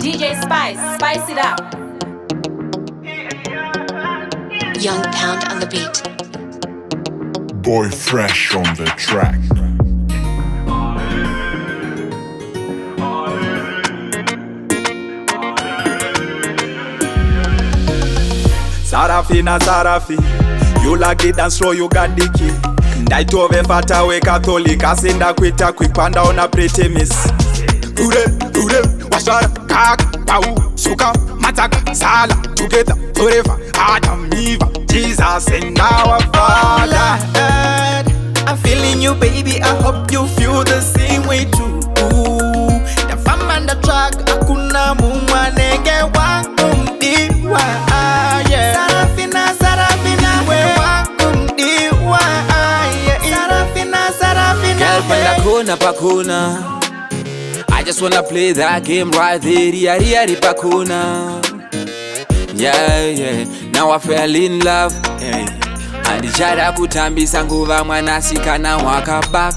DJ Spice, spice it up. Young Pound on the beat. Boy Fresh on the track. Sarafi na Sarafi, you like it and slow, you got the key. Ndaitove fata we Catholic, asinda kwita kwipanda ona pretty miss. Ure, washara, kaka, pau, suka, mataka, sala, together, forever, Adam, Eva, Jesus and our Father. I'm feeling you, baby, I hope you feel the same way too. The fam and the track, akuna mumwanege wakumdiwa. Sarafina, we wakumdiwa. Sarafina. Girl, panda kona pakona. I just wanna play that game right there, riari pakona. Yeah. Now I fell in love. Yeah. Andichada kutambisa nguva mwana sikana waka back.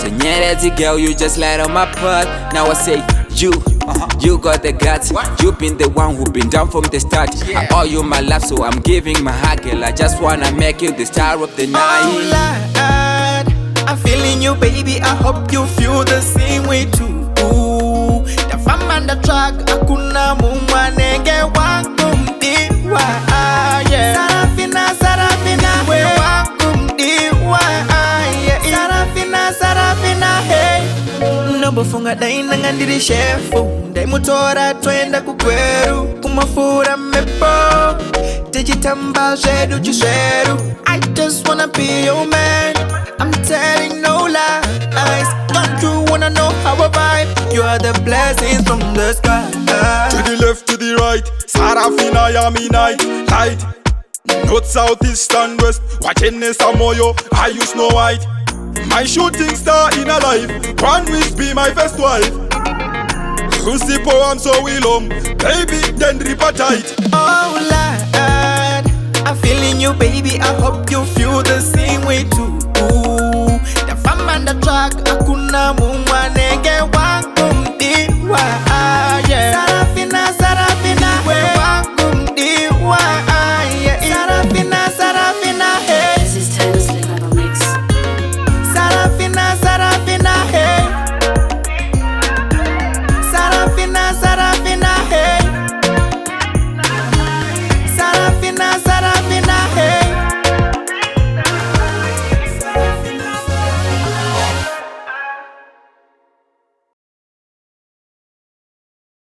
Tenyerezi girl, you just light on my butt. Now I say you got the guts. You been the one who been down from the start. I owe you my love, so I'm giving my heart, girl. I just wanna make you the star of the night. Oh Lord, I'm feeling you, baby. I hope you feel the same way too. The fam and the track, akuna mumwanege wakumdiwa. Sarafina, we wakumdiwa. Sarafina, hey. Nobofunga daina ngandiri shefu. Dai mutora twenda kukweru. Kumafura mepo. Digitamba shedu chisheru. I just wanna be your man. I'm telling no lies. Don't you wanna know how I vibe? You are the blessings from the sky. To the left, to the right, Sarafina, Yami night, light. North, south, east and west, watching this Samoyo, I use Snow White. My shooting star in a life, one wish be my first wife. Rusipo, I'm so willing, baby, then rip a tight. Oh Lord, I'm feeling you, baby. I hope you feel the same way too. The fam and the track, akuna mumwanege wakumdiwa.